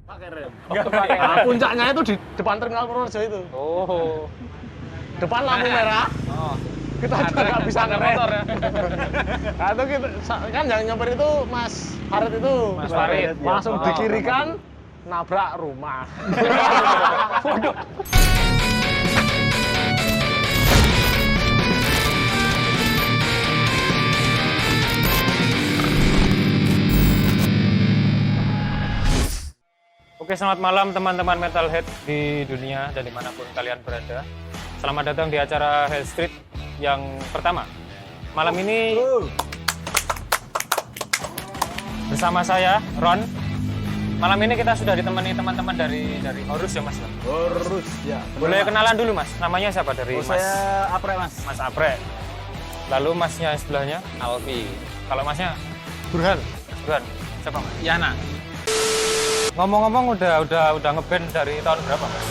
Pakai rem. Enggak pakai. Nah, puncaknya itu di depan terminal Purworejo itu. Oh. Depan lampu merah. Oh. Kita juga nggak bisa ada ngerem. motor ya. Nah, itu kita, kan yang nyopir itu Mas Farid itu. Mas Farid, Langsung iya. dikirikan, nabrak rumah. Waduh. Oke, selamat malam teman-teman Metalhead di dunia dan dimanapun kalian berada. Selamat datang di acara Hell Street yang pertama. Malam ini bersama saya, Ron. Malam ini kita sudah ditemani teman-teman dari Horus ya, Mas? Horus ya. Boleh kenalan dulu, Mas? Namanya siapa dari Mas? Saya Apre, Mas. Mas Apre. Lalu Masnya sebelahnya? Alfi. Kalau Masnya? Burhan. Burhan. Siapa, Mas? Yana. Ngomong-ngomong udah ngeband dari tahun berapa, Mas?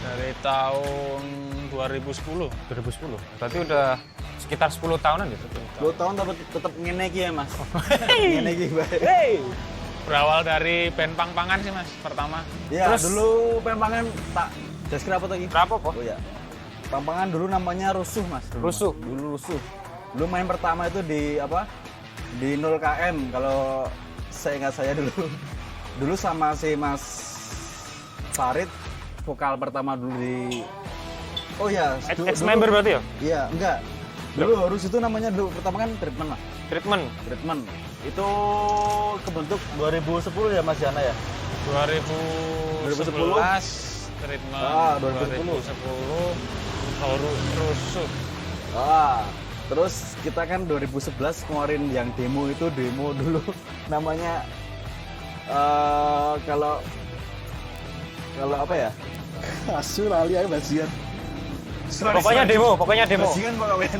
Dari tahun 2010. 2010. Berarti udah sekitar 10 tahunan gitu. 10 tahun tapi tetap ngene iki ya, Mas. Ngene iki, Mbak. Berawal dari band Pang-Pangan sih, Mas, pertama. Ya, Terus- dulu Pempangan tak deskrip apa lagi? Berapa, kok? Oh ya. Pampangan dulu namanya Rusuh, Mas. Dulu, Rusuh? Mas. Dulu Rusuh. Dulu main pertama itu di apa? Di 0 KM kalau saya ingat saya dulu. Dulu sama si Mas Farid vokal pertama dulu di Oh ya, Ex-member berarti ya? Iya, enggak. Dulu Horus itu namanya dulu pertama kan Treatment lah. Treatment. Treatment. Itu kebentuk 2010 ya Mas Jana ya? 2011 treatment. Ah, 2010. 2010 Rusuh. Terus kita kan 2011 kemarin yang demo itu demo dulu namanya kalau apa ya? Asu lali aja basian. Pokoknya demo. Basian pokoknya.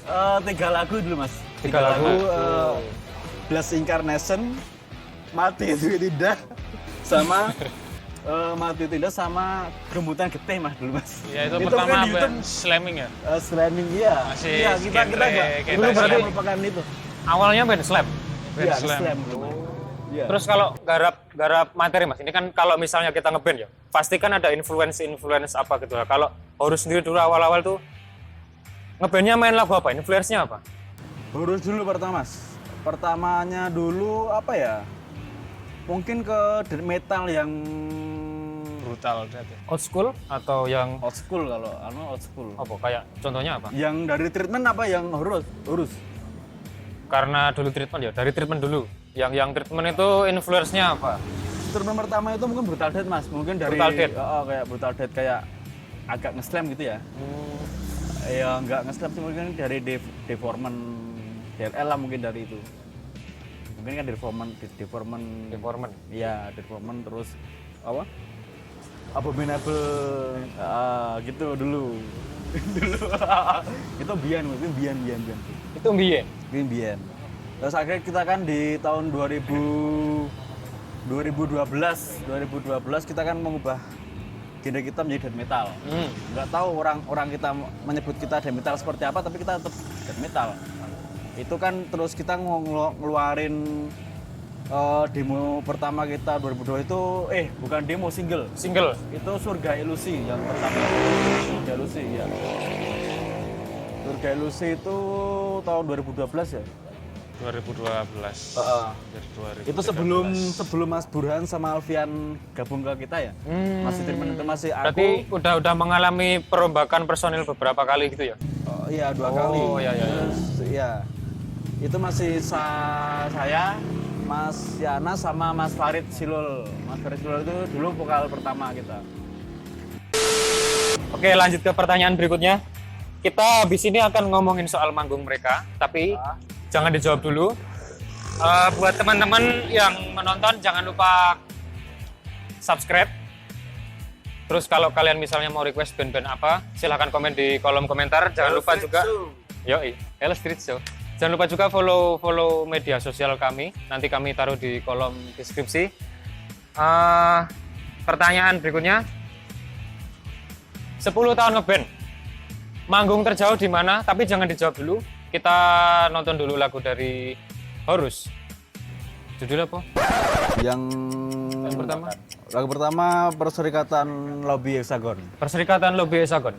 3 lagu dulu Mas. 3 lagu. Blast Incarnation, Mati Itu Tidak, sama Mati Tidak sama Gembutan Getih Mas dulu Mas. Ya itu Itu pertama kan di band YouTube. slamming ya. Slamming iya. Masih Iya, kita genre enggak kayak dulu berarti slam. merupakan itu. Awalnya band slam. Band Iya, slam. slam dulu. Iya. Terus kalau garap materi, Mas, ini kan kalau misalnya kita ngeband ya, pasti kan ada influence apa gitu lah. Kalau Horus sendiri dulu awal-awal tuh ngebandnya main lagu apa? Influence-nya apa? Horus dulu pertama Mas. Pertamanya dulu apa ya? Mungkin ke death metal yang Brutal death ya. Old school atau yang old school kalau old school. apa? Kayak contohnya apa? Yang dari treatment apa yang horus? Horus. Karena dulu treatment ya, dari treatment dulu. Yang treatment itu influence-nya apa? Treatment pertama itu mungkin brutal death Mas. Mungkin dari Brutal Death. kayak brutal death kayak agak nge-slam gitu ya. Ya nggak nge-slam sih mungkin dari deformant DLL lah mungkin dari itu. Mungkin kan deformant. Deformant. Iya, deformant terus apa? Abominable gitu dulu. Dulu. Itu bian, mungkin bian. Itu mbiyen. Itu bian. Terus akhirnya kita kan di tahun 2012 kita kan mengubah genre kita menjadi death metal. Nggak tahu orang kita menyebut kita death metal seperti apa, tapi kita tetap death metal. Itu kan terus kita ngeluarin demo pertama kita 2002 itu bukan demo, single itu Surga Ilusi yang pertama. Surga Ilusi ya. Surga Ilusi itu tahun 2012 ya. 2012. Dari 2013. Itu sebelum Mas Burhan sama Alfian gabung ke kita ya. Masih treatment itu masih Berarti aku. udah mengalami perombakan personil beberapa kali gitu ya? Iya 2 kali. Oh, iya. Terus iya. Itu masih saya, Mas Yana sama Mas Farid Silul. Mas Farid Silul itu dulu vokal pertama kita. Oke, lanjut ke pertanyaan berikutnya. Kita habis ini akan ngomongin soal manggung mereka, tapi jangan dijawab dulu. Buat teman-teman yang menonton, jangan lupa subscribe. Terus kalau kalian misalnya mau request band-band apa, silahkan komen di kolom komentar. Jangan lupa juga, Hell Street Show. Jangan lupa juga follow media sosial kami. Nanti kami taruh di kolom deskripsi. Pertanyaan berikutnya. 10 tahun ngeband. Manggung terjauh di mana? Tapi jangan dijawab dulu. Kita nonton dulu lagu dari Horus. Judulnya apa? Yang pertama? lagu pertama Perserikatan Lobby Hexagon. Perserikatan Lobby Hexagon.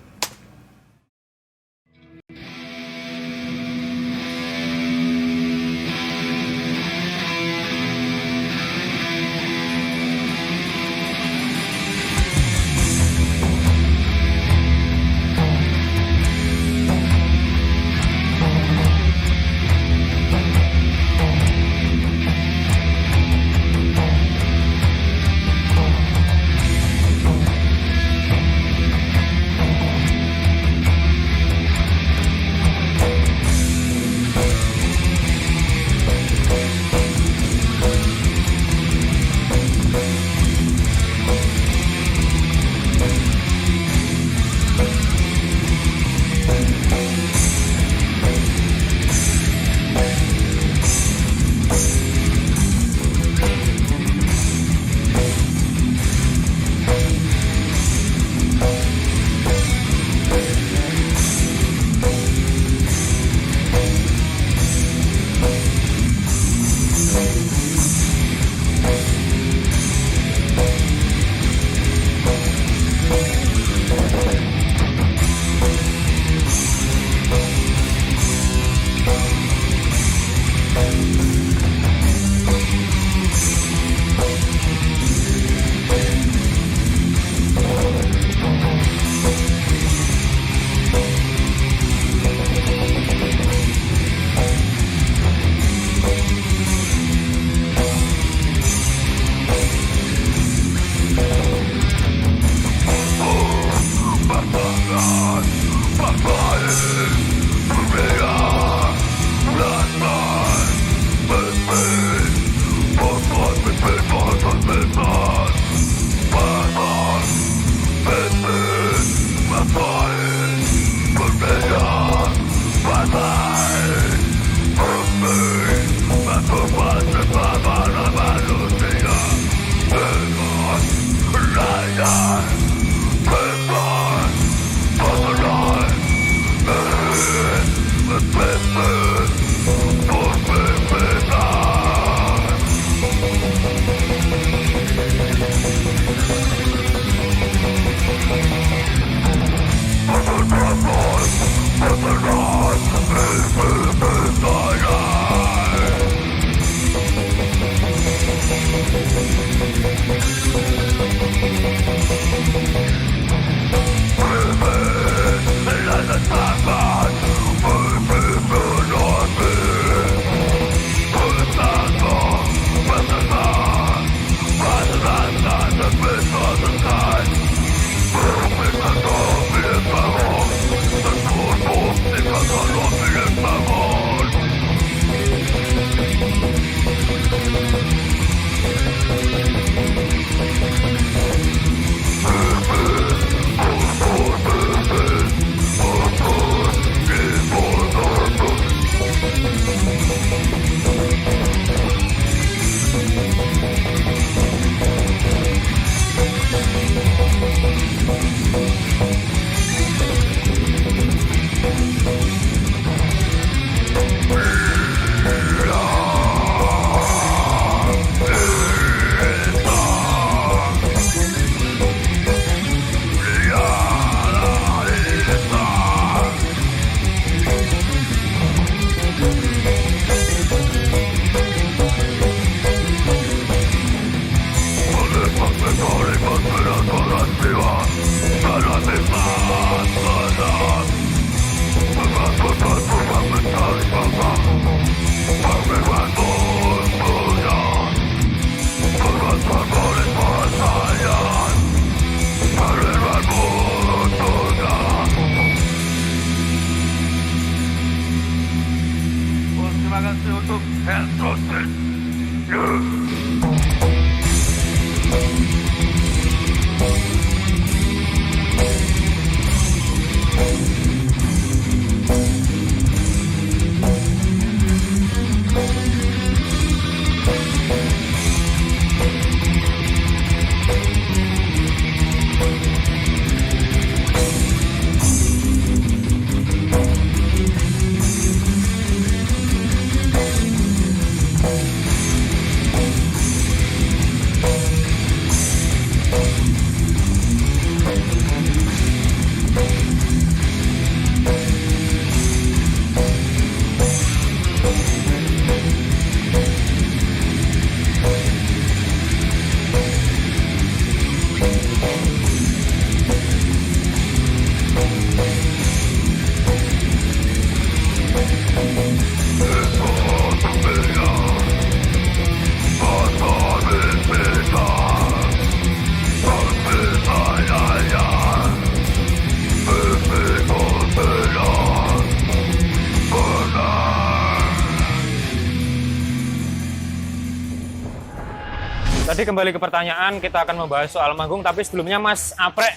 Tadi kembali ke pertanyaan, kita akan membahas soal manggung, tapi sebelumnya Mas Aprek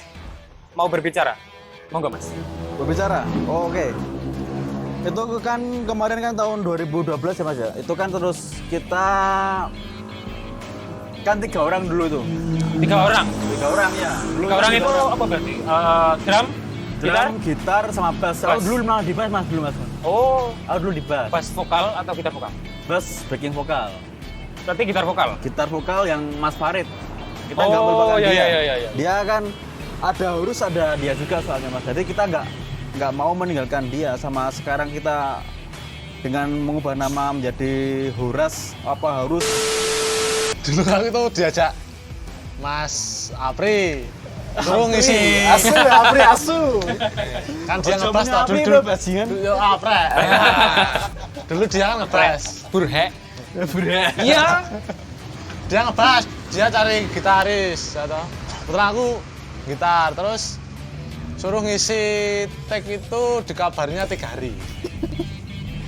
mau berbicara. Mau nggak Mas? Berbicara? Oh, oke. Itu kan kemarin kan tahun 2012 ya Mas ya? Itu kan terus kita kan 3 orang dulu tuh. 3 orang? 3 orang ya. Dulu 3 orang itu apa berarti? Drum? Gitar? Gitar sama bass. Aku dulu malah di bass Mas, dulu Mas. Oh, Aku dulu di bass. bass vokal atau gitar vokal? Bass backing vokal. Berarti gitar vokal? Gitar vokal yang Mas Farid. Kita Oh, nggak melupakan iya, dia. iya. Dia kan ada Urus, ada dia juga soalnya Mas. Jadi kita nggak mau meninggalkan dia. Sama sekarang kita dengan mengubah nama menjadi Horas apa Harus. Dulu aku tuh diajak Mas Apri. Terus ngisi Asu ya, Apri Asu. kan dia Ojo ngebas punya tak Apri dulu. lo, bajingan. Yo Apre. Dulu dia kan ngebas. Burhe? Bre. Iya. Dia ngebas, dia cari gitaris atau kebetulan aku gitar, terus suruh ngisi tag itu dikabarnya 3 hari.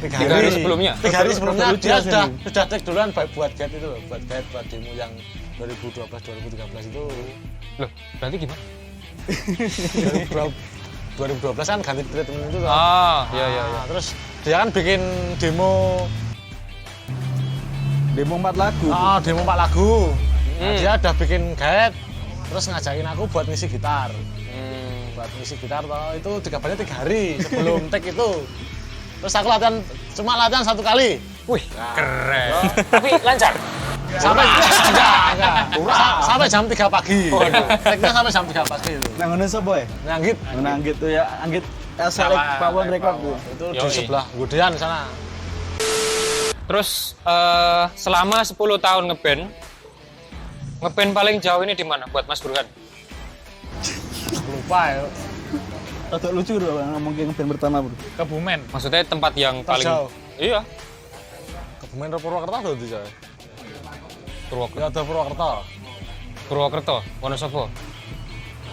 3 hari sebelumnya? 3 hari sebelumnya Lucu dia sih. sudah tag duluan buat guide itu loh, buat guide buat demo yang 2012 2013 itu. Loh, berarti gimana? 2012 kan ganti treatment itu kan. Iya. Nah, terus dia kan bikin demo Demo 4 lagu. demo 4 lagu. Nah, Hmm. dia udah bikin guide, terus ngajakin aku buat ngisi gitar. Buat ngisi gitar toh, itu dikabarnya 3 hari sebelum tag itu. Terus aku cuma latihan 1 kali. Wih, keren. Tapi lancar? Sampai enggak. Sampai jam 3 pagi. Waduh. Tagnya sampai jam 3 pagi itu. Nang ngene sapa ya? Nanggit. Nang gitu ya, Anggit Select Power Record tuh. Itu di Yoi. sebelah Gudean sana. Terus selama 10 tahun ngeband paling jauh ini di mana buat Mas Burhan? Lupa ya. Rada lucu loh ngomongin ngeband pertama, Bro. Kebumen. Maksudnya tempat yang paling Terjauh. Iya, Kebumen Purwokerto tuh coy. Purwokerto. Ya ada Purwokerto. Purwokerto, Wonosobo.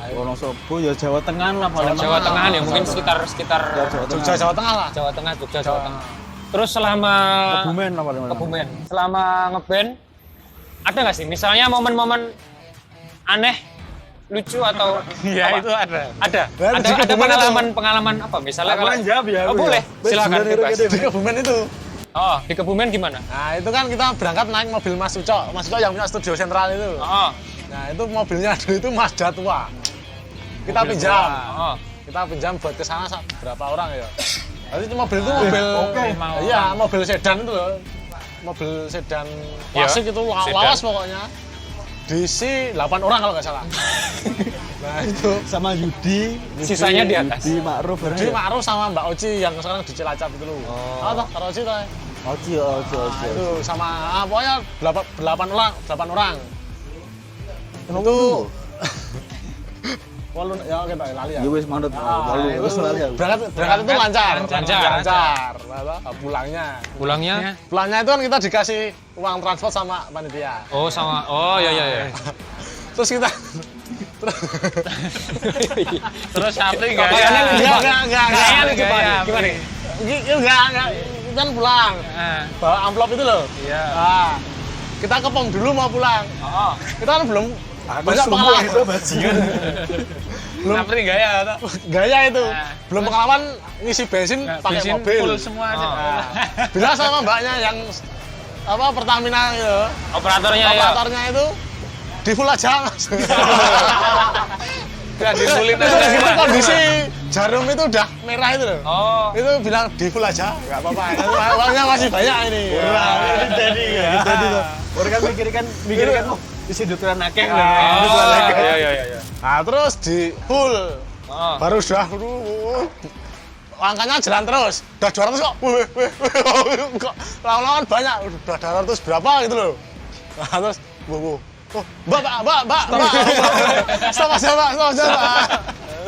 Wonosobo ya Jawa Tengah lah paling. Jawa Tengah ya, mungkin sekitar Jogja Jawa Tengah lah. Jawa Tengah, Jogja Jawa Tengah. Terus selama Kebumen lah paling. Kebumen, selama ngeband ada nggak sih misalnya momen-momen aneh, lucu atau Iya, apa? itu ada. Ada Nah, di Kebumen pengalaman apa misalnya Aku kalau yang jawab ya, oh, aku boleh ya. silakan Bener, bebas. gitu. Di Kebumen itu. Oh, di Kebumen gimana? Nah itu kan kita berangkat naik mobil Mas Ucok yang punya studio sentral itu. Oh, Nah itu mobilnya dulu itu Mazda tua. Kita mobil pinjam. tua. Oh. Kita pinjam buat ke sana berapa orang ya? Jadi itu mobil itu mobil, oke. iya mobil sedan itu loh. Mobil sedan Iya, klasik itu sedan. lawas pokoknya. Diisi 8 orang kalau nggak salah. Nah itu Sama Yudi, Sisanya di atas. Yudi Ma'ruf bareng. Jadi Ma'ruf sama Mbak Oci yang sekarang di Cilacap itu loh. Oh, toh, karo Oci toh. Oci, Oci. Nah, itu sama pokoknya 8 orang. Itu walu ya kita lali ya. Ya wis manut walu. itu Wis lali aku. berangkat itu lancar. Lancar. Apa, pulangnya. Pulangnya? Pulangnya itu kan kita dikasih uang transport sama panitia. Oh sama, oh ya. Terus kita Terus Apri nggak Pakaiannya lucu, Pak. enggak. Kayaknya lucu, Pak. Gaya, Gimana? Enggak. Kita kan pulang. Ah, Bawa amplop itu loh. Iya. Nah, kita ke pom dulu mau pulang. Oh, Kita kan belum Aku banyak semua pengalaman. itu bajingan. Apri gaya atau? Gaya itu. Nah, Belum pengalaman ngisi bensin pakai Bensin mobil. full semua aja. Nah, bilang sama mbaknya yang apa Pertamina itu, operatornya ya. operatornya itu di full aja mas. Nggak dibulin Itu aja. itu kondisi jarum itu udah merah itu loh. Oh, Itu bilang di full aja, nggak apa-apa. Uangnya masih banyak ini. Jadi tuh. Orang kan mikir kan oh isi duturan akeh lah. oh, iya. Nah terus di full, Oh. baru sudah angkanya jalan terus, udah 200 kok, kok lawan-lawan banyak, udah 200 berapa gitu loh. Nah terus, oh, mbak, stop aja mbak.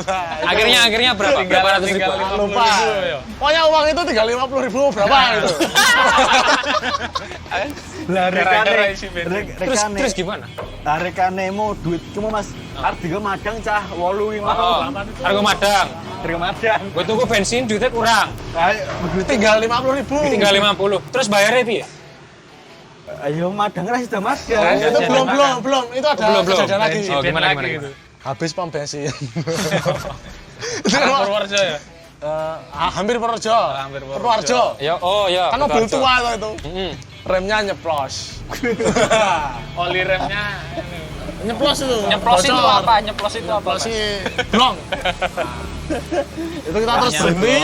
Nah, Akhirnya berapa ratus ribu? lupa. Pokoknya uang itu tinggal 50.000 berapa gitu. Lah Gara-gara isi bensin. Terus gimana? Nah rekanemu duit kamu Mas. Artinya madang cah 8 Oh, harga madang. Harga madang. Gue tunggu bensin duitnya kurang. Kayak begitu. Tinggal 50.000. Tinggal 50. Terus bayarnya piye? Ayo madang ras sudah mas. Nah, itu belum. Itu ada Belum. kejadian lagi. Oh, gimana? gitu. Habis pom bensin. Arah Purworejo ya? Hampir Purworejo. Hampir Purworejo. Ya, oh ya. Kan mobil betul. tua itu. Mm-mm. Remnya nyeplos. Oli remnya Nyeplos itu. Nyeplos itu bocor. apa? Nyeplos itu apa? Nyeplos sih blong. Itu kita terus Nyeplos. berhenti.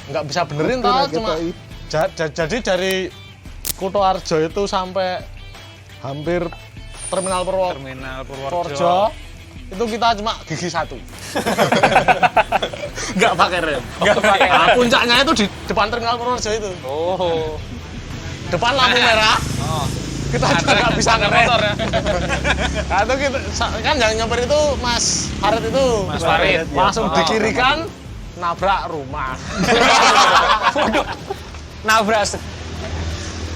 Nggak bisa benerin tau, cuma jadi dari Kutoarjo itu sampai hampir terminal terminal Purworejo Purworejo. itu kita cuma gigi satu. Nggak pakai rem. Nggak pakai rem. Nah, puncaknya itu di depan terminal Purworejo itu. Oh. Depan lampu merah. Oh. Kita juga nggak bisa Pakai ngerem. motor ya. Nah, itu kita, kan yang nyamper itu Mas Farid itu. Mas Farid. Langsung Oh. di kiri kan nabrak rumah. Waduh. Nabrak.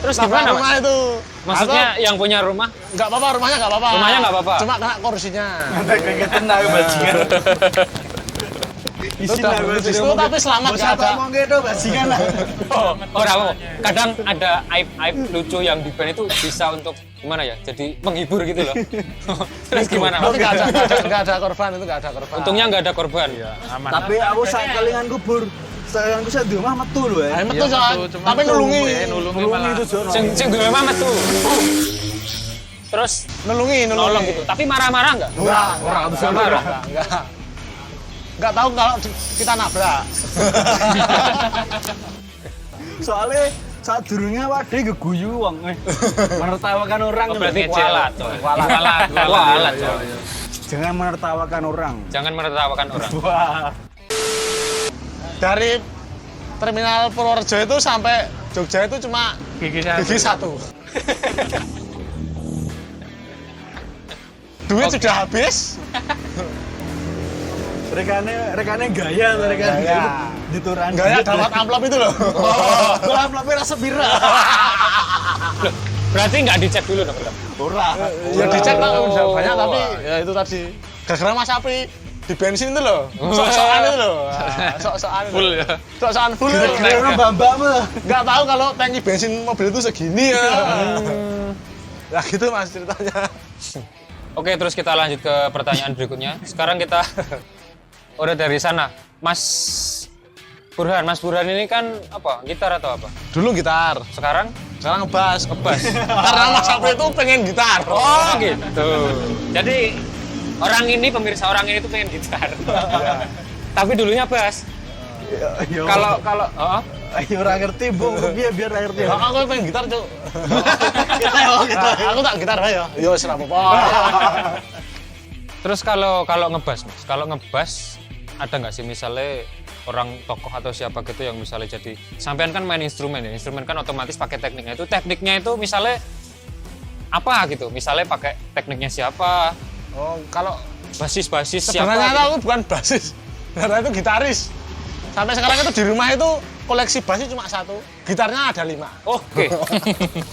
Terus Nabrak gimana, rumah Mas? itu. Maksudnya yang punya rumah Nggak apa-apa, rumahnya nggak apa-apa. Rumahnya nggak apa-apa? Cuma kena kursinya. Kegiatan aku bajingan. Itu udah di situ tapi selamat nggak ada. Ngomong gitu bajingan lah. orang kadang ada aib lucu yang di band itu bisa untuk gimana ya? Jadi menghibur gitu loh. Terus gimana, Mas? Tapi nggak ada korban, itu nggak ada korban. Untungnya nggak ada korban. Aman. Tapi aku sak kelingan kubur. Sayanganku saya di rumah metu lho ya. Ayo metu Iya, Jon. metu, cuma Tapi nulungi. nulungi malah. itu Jono. Sing gue memang metu. Terus Nulungi. nolong gitu. Tapi marah-marah nggak? Enggak marah. Enggak tahu kalau kita nabrak. Soalnya saat durungnya wadah geguyu wong. Menertawakan orang. Oh, berarti Walat. celat, coy. Walat. Walat, coy. Jangan menertawakan orang. Jangan menertawakan orang. Wah. Dari terminal Purworejo itu sampai Jogja itu cuma gigi satu. Duit Oke. sudah habis. Rekane gaya tuh rekane. Gaya. Dituran. Gaya dapat amplop itu loh. Kalau amplopnya rasa bira. Loh, berarti nggak dicek dulu dong? Ora. Ya dicek lah udah Oh. banyak tapi ya itu tadi. Gara-gara Mas Apri di bensin itu loh. Sok-sokan itu loh. Ah, Sok-sokan. itu. Full ya. Sok-sokan full itu. Kira mbak-mbak mah. Nggak tahu kalau tangki bensin mobil itu segini ya. Ya gitu Mas ceritanya. Oke, terus kita lanjut ke pertanyaan berikutnya. Sekarang kita udah dari sana, Mas Burhan ini kan apa? Gitar atau apa? Dulu gitar, Sekarang? sekarang ngebas. Karena Mas Apri itu pengen gitar. Oh gitu. Jadi pemirsa orang ini tuh pengen gitar. Tapi dulunya bass. Kalau oh, ayo ora ngerti, Bung. Biar ora ngerti. Ya, aku pengen gitar, Cuk. Aku tak gitar aja. Yo, wis ora apa-apa. terus kalau ngebas, Mas. Kalau ngebas ada nggak sih misalnya orang tokoh atau siapa gitu yang misalnya jadi sampean kan main instrumen ya. Instrumen kan otomatis pakai tekniknya. Itu tekniknya itu misalnya apa gitu. Misalnya pakai tekniknya siapa? Oh, kalau Basis siapa? sebenarnya gitu. aku bukan basis. Karena itu gitaris. Sampai sekarang itu di rumah itu koleksi bassnya cuma satu. Gitarnya ada 5. Oke.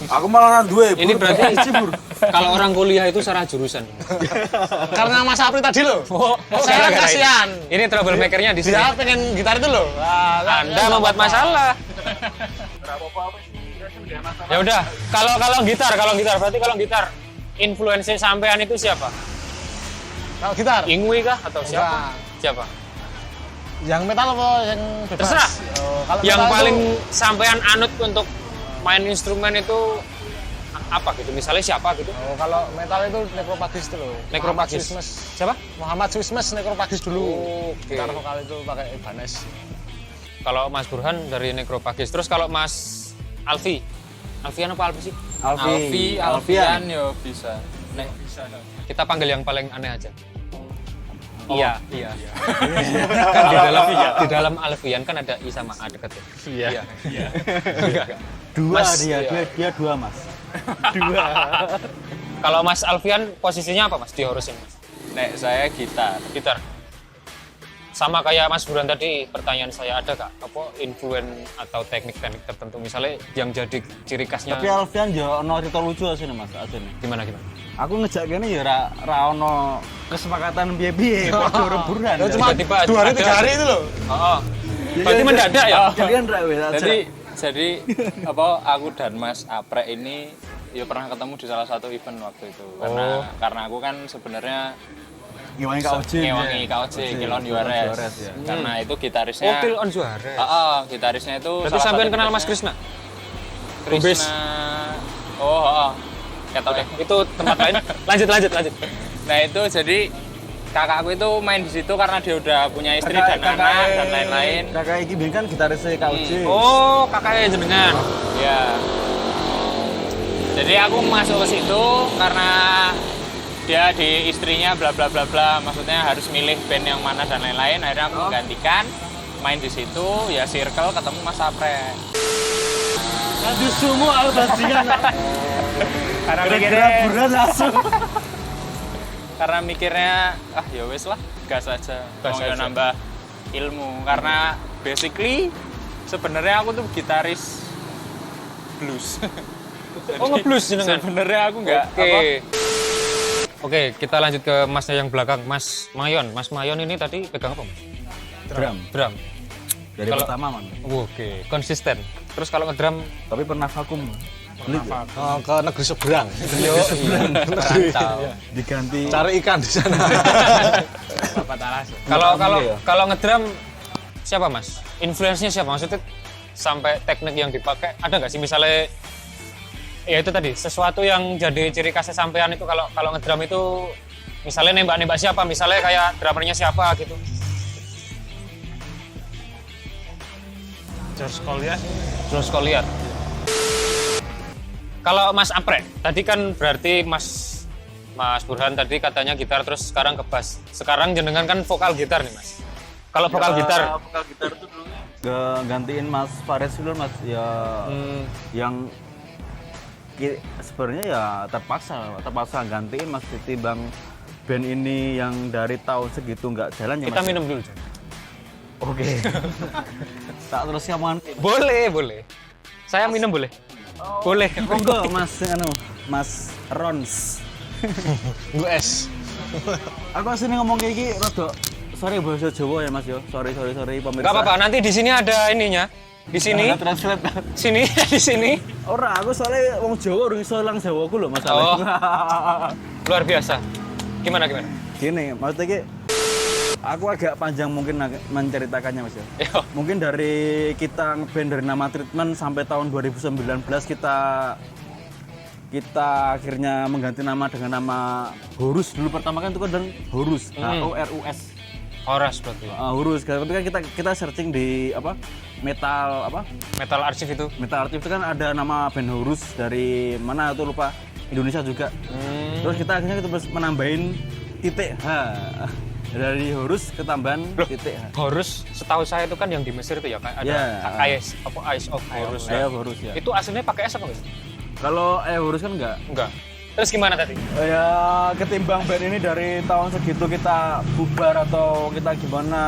Aku malah duwe. Ini berarti kalau orang kuliah itu salah jurusan. Karena Mas Apri tadi loh. Saya kan gara-gara kasihan. Ini troublemaker-nya di sini. Dia pengen gitar itu loh. Wah, Anda membuat masalah. Ya udah, kalau gitar berarti kalau gitar influencer sampean itu siapa? Kalau gitar Ingwi kah atau siapa? Enggak. Siapa? yang metal apa yang bebas? Terserah. Oh, kalau Yang metal paling itu, sampean anut untuk main instrumen itu apa gitu? Misalnya siapa gitu? oh, kalau metal itu Necrophagus itu loh. Necrophagus. Muhammad Swismes. Siapa? Muhammad Swismes Necrophagus dulu. Oke. Gitar vokal itu pakai Ibanez. Kalau Mas Burhan dari Necrophagus. Terus kalau Mas Alfian apa Alfi sih? Alfian. yo bisa. Kita panggil yang paling aneh aja. Iya. Kan Di dalam Alfian kan ada I sama A dekat ya. Iya. Dua Mas, dia dua, Mas. Kalau Mas Alfian posisinya apa Mas di Horus ini? Mas? Nek saya gitar. Gitar. Sama kayak Mas Burhan tadi, pertanyaan saya ada kak apa influen atau teknik-teknik tertentu misalnya yang jadi ciri khasnya Tapi Alfian yo ono cerita lucu asine, Mas, asine. gimana? Aku ngejak kene ya ra ono kesepakatan piye-piye padha reburan. Ya, cuma Tiba-tiba 2 hari ada. 3 hari itu loh. Oh, berarti mendadak ya? Jadi kan ra wis aja. Jadi Jadi apa aku dan Mas Aprek ini ya pernah ketemu di salah satu event waktu itu. Karena aku kan sebenarnya Ngewangi KOJ. ngewangi KOJ, Kilon Juarez. Ya. Karena itu gitarisnya. Kill on Juarez. Gitarisnya itu. Berarti salah sampean satu kenal Mas gitarisnya Krisna? Krisna. Oh, Oke, itu tempat lain. Lanjut. Nah itu jadi kakakku itu main di situ karena dia udah punya istri dan anak dan lain-lain. Kakak iki biyen kan gitarisnya KOJ. Oh, kakaknya jenengan. Ya. Jadi aku masuk ke situ karena dia di istrinya bla bla bla bla, maksudnya harus milih band yang mana dan lain-lain. Akhirnya aku menggantikan main di situ, ya circle ketemu Mas Aprek. Aduh semua bajingan. Karena Kira-kira buran langsung. karena mikirnya ya wes lah, gas aja. Mau ya nambah ilmu karena basically sebenarnya aku tuh gitaris blues. Oh, nge-blues jenengan. Sebenarnya aku nggak Oke, kita lanjut ke Masnya yang belakang, Mas Mayon. Mas Mayon ini tadi pegang apa, Mas? Drum. Dari Kalau- pertama man. Oke, konsisten. Terus kalau ngedrum, Tapi pernah vakum. Ke negeri seberang. Diganti. Cari ikan di sana. kalau ngedrum siapa, Mas? Influence-nya siapa? Maksudnya sampai teknik yang dipakai ada nggak sih misalnya? Ya itu tadi sesuatu yang jadi ciri khasnya sampean itu kalau ngedrum itu misalnya nembak siapa? Misalnya kayak drummernya siapa gitu? George Collier. Kalau Mas Aprek, tadi kan berarti Mas Burhan tadi katanya gitar terus sekarang ke bass. Sekarang jenengan kan vokal gitar nih, Mas. Kalau vokal gitar, Vokal gitar itu dulu gantiin Mas Fares dulu Mas ya yang sebenarnya ya terpaksa gantiin Mas ketimbang band ini yang dari tahun segitu nggak jalan ya kita Mas. minum dulu. Jon. Oke. Tak terus ngomongan. Boleh. Saya minum boleh? Boleh. Monggo Mas Mas Rons. Gue es. Aku aslinya ngomong kayak gini rada sorry bahasa Jawa ya Mas yo. Sorry pemirsa. Gak apa-apa, nanti di sini ada ininya. Di sini, Translate. sini, di sini. Ora, aku soalnya wong Jawa urung iso lang Jawaku lho masalah. Oh. Luar biasa. Gimana? Gini, maksudnya ki aku agak panjang mungkin menceritakannya Mas ya. Yo. Mungkin dari kita ngeband dari nama Treatment sampai tahun 2019 kita akhirnya mengganti nama dengan nama Horus. Dulu pertama kan itu kan Horus, HORUS. Horas berarti. Horus. Ketika kita searching di metal Metal Archive itu. Metal Archive itu kan ada nama band Horus dari mana itu lupa, Indonesia juga. Terus kita akhirnya menambahin titik H. Dari Horus ketambahan titik H. Horus, setahu saya itu kan yang di Mesir itu ya, kan ada Eyes of Horus. Saya Horus ya. Itu aslinya pakai S apa, Mas? Kalau Horus kan enggak. Terus gimana tadi? Ya ketimbang band ini dari tahun segitu kita bubar atau kita gimana,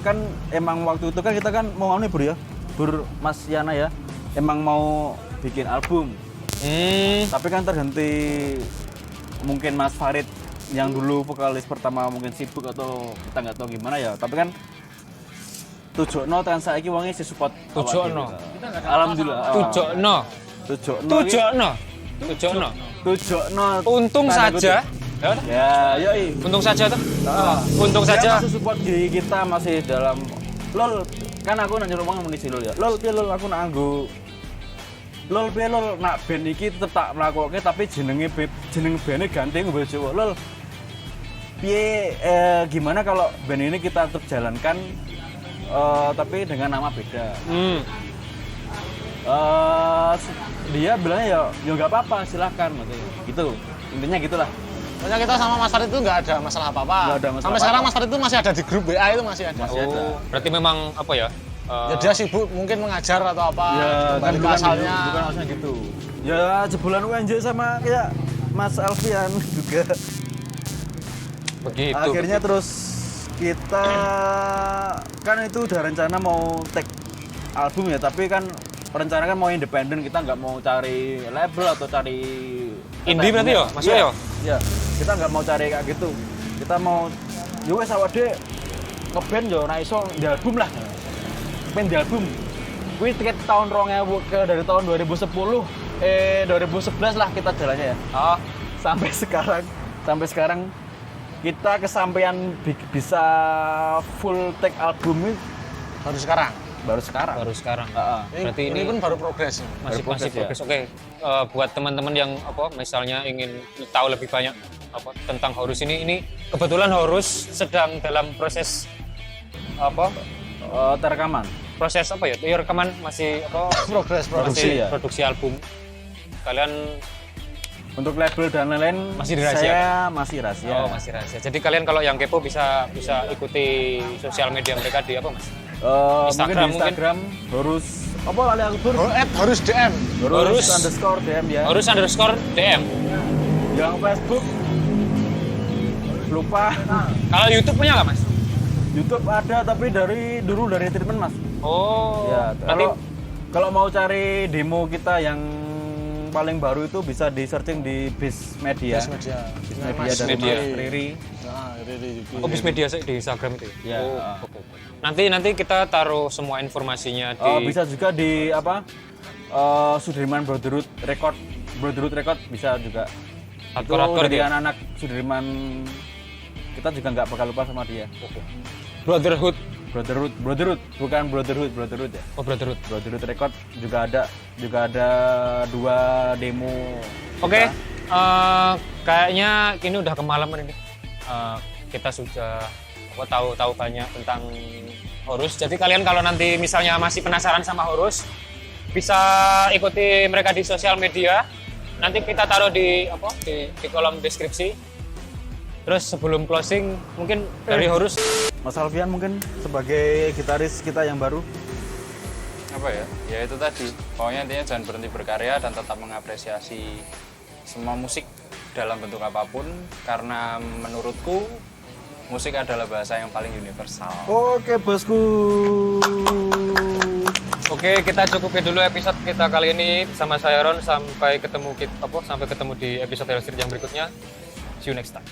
kan emang waktu itu kan kita kan mau anu Bur ya. Bur Mas Yana ya. Emang mau bikin album. Tapi kan terhenti mungkin Mas Farid yang dulu vokalis pertama mungkin sibuk atau kita nggak tahu gimana ya. Tapi kan Tujokno kan saiki wonge si support. Tujokno. Alhamdulillah. Tujokno. Tanda Untung saja. kutip. Ya, yoi. Untung saja tuh. Untung Dia saja. masih support di kita masih dalam lol kan aku nak nyuruh ngomong muni lol ya. Lol piye lol aku nak nganggo lol piye lol nak band iki tetep tak mlakoke tapi jeneng bandnya ganti nggo Jawa. Lol piye gimana kalau band ini kita tetap jalankan tapi dengan nama beda. Dia bilangnya ya nggak apa-apa silahkan gitu intinya gitulah. Pokoknya kita sama Mas Farid itu nggak ada masalah apa-apa. Nggak ada masalah Sampai sekarang Mas Farid itu masih ada di grup WA itu masih ada. Masih ada. Berarti memang apa ya? Ya dia sibuk mungkin mengajar atau apa. Ya kan kembali ke asalnya. bukan asalnya gitu. Ya jebolan UNJ sama kayak Mas Alfian juga. Begitu. Akhirnya terus kita kan itu udah rencana mau take album ya, tapi kan rencana kan mau independen, kita nggak mau cari label atau cari Indie berarti ya, Mas Yo? Iya, kita nggak mau cari kayak gitu. Kita mau wes awake ngeband yo ora iso di album lah. Main di album. Kuwi tiket tahun 2000 dari tahun 2011 lah kita jalannya ya. Oh, Sampai sekarang kita kesampaian bisa full take album ini Baru sekarang. baru sekarang. Baru sekarang. Berarti Ini ini pun baru progres. masih baru progres, progres. Oke. Buat teman-teman yang misalnya ingin tahu lebih banyak tentang Horus ini kebetulan Horus sedang dalam proses Terekaman. proses ya rekaman masih Progres. Produksi ya. produksi album. Kalian Untuk label dan lain-lain Masih rahasia, saya masih rahasia. masih rahasia. Jadi kalian kalau yang kepo bisa ikuti sosial media mereka di apa, Mas? Mungkin di Instagram Horus apa kali aku tur? Harus DM. Horus underscore DM ya. Horus_DM. Yang Facebook lupa. Kalau YouTube punya nggak, Mas? YouTube ada tapi dari treatment Mas. Oh. Ya, nanti kalau mau cari demo kita yang paling baru itu bisa di searching di Bis Media. Bis Media. Bis Media dari Media. Mas Riri. Nah, Riri. Bis Media di Instagram itu. Ya. Oke. Nanti kita taruh semua informasinya di Bisa juga di Sudirman Brotherhood Record bisa juga. hardcore Dari ya. anak-anak Sudirman kita juga nggak bakal lupa sama dia. Brotherhood. Brotherhood bukan Brotherhood ya. Oh, Brotherhood. Brotherhood Record juga ada 2 demo. Oke. Kayaknya ini udah kemalaman ini. Kita sudah tahu banyak tentang Horus. Jadi kalian kalau nanti misalnya masih penasaran sama Horus, bisa ikuti mereka di sosial media. Nanti kita taruh di kolom deskripsi. Terus sebelum closing, mungkin dari Horus, Mas Alfian mungkin sebagai gitaris kita yang baru. apa ya? Ya itu tadi. Pokoknya intinya jangan berhenti berkarya dan tetap mengapresiasi semua musik dalam bentuk apapun, karena menurutku musik adalah bahasa yang paling universal. Oke, bosku. oke, kita cukupin dulu episode kita kali ini sama saya Ron. Sampai ketemu di episode yang berikutnya. See you next time.